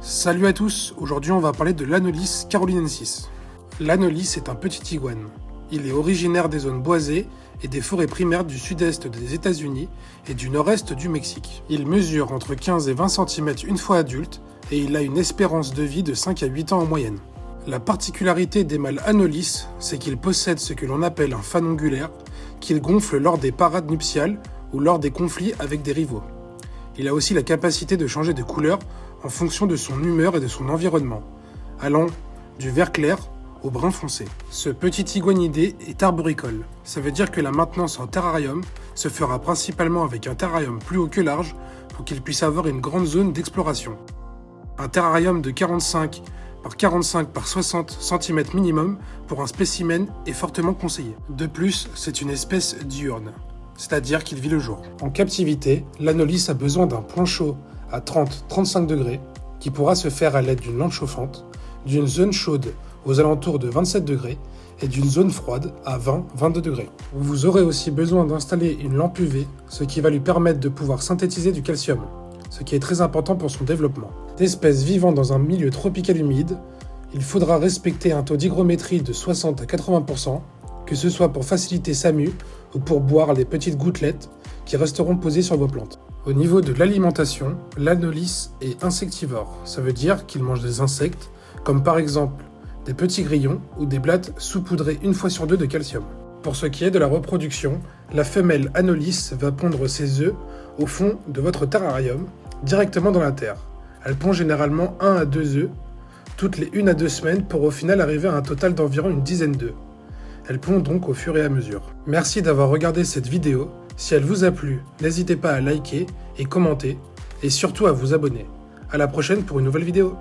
Salut à tous, aujourd'hui on va parler de l'Anolis carolinensis. L'Anolis est un petit iguane. Il est originaire des zones boisées et des forêts primaires du sud-est des États-Unis et du nord-est du Mexique. Il mesure entre 15 et 20 cm une fois adulte et il a une espérance de vie de 5 à 8 ans en moyenne. La particularité des mâles Anolis, c'est qu'ils possèdent ce que l'on appelle un fan ongulaire, qu'ils gonflent lors des parades nuptiales ou lors des conflits avec des rivaux. Il a aussi la capacité de changer de couleur en fonction de son humeur et de son environnement, allant du vert clair au brun foncé. Ce petit iguanidé est arboricole. Ça veut dire que la maintenance en terrarium se fera principalement avec un terrarium plus haut que large pour qu'il puisse avoir une grande zone d'exploration. Un terrarium de 45 par 45 par 60 cm minimum pour un spécimen est fortement conseillé. De plus, c'est une espèce diurne, c'est-à-dire qu'il vit le jour. En captivité, l'Anolis a besoin d'un point chaud à 30-35 degrés, qui pourra se faire à l'aide d'une lampe chauffante, d'une zone chaude aux alentours de 27 degrés et d'une zone froide à 20-22 degrés. Vous aurez aussi besoin d'installer une lampe UV, ce qui va lui permettre de pouvoir synthétiser du calcium, ce qui est très important pour son développement. D'espèces vivant dans un milieu tropical humide, il faudra respecter un taux d'hygrométrie de 60 à 80%, que ce soit pour faciliter sa mue ou pour boire les petites gouttelettes qui resteront posées sur vos plantes. Au niveau de l'alimentation, l'Anolis est insectivore. Ça veut dire qu'il mange des insectes, comme par exemple des petits grillons ou des blattes saupoudrées une fois sur deux de calcium. Pour ce qui est de la reproduction, la femelle Anolis va pondre ses œufs au fond de votre terrarium, directement dans la terre. Elle pond généralement 1 à 2 œufs, toutes les 1 à 2 semaines pour au final arriver à un total d'environ une dizaine d'œufs. Elle pond donc au fur et à mesure. Merci d'avoir regardé cette vidéo. Si elle vous a plu, n'hésitez pas à liker et commenter, et surtout à vous abonner. À la prochaine pour une nouvelle vidéo.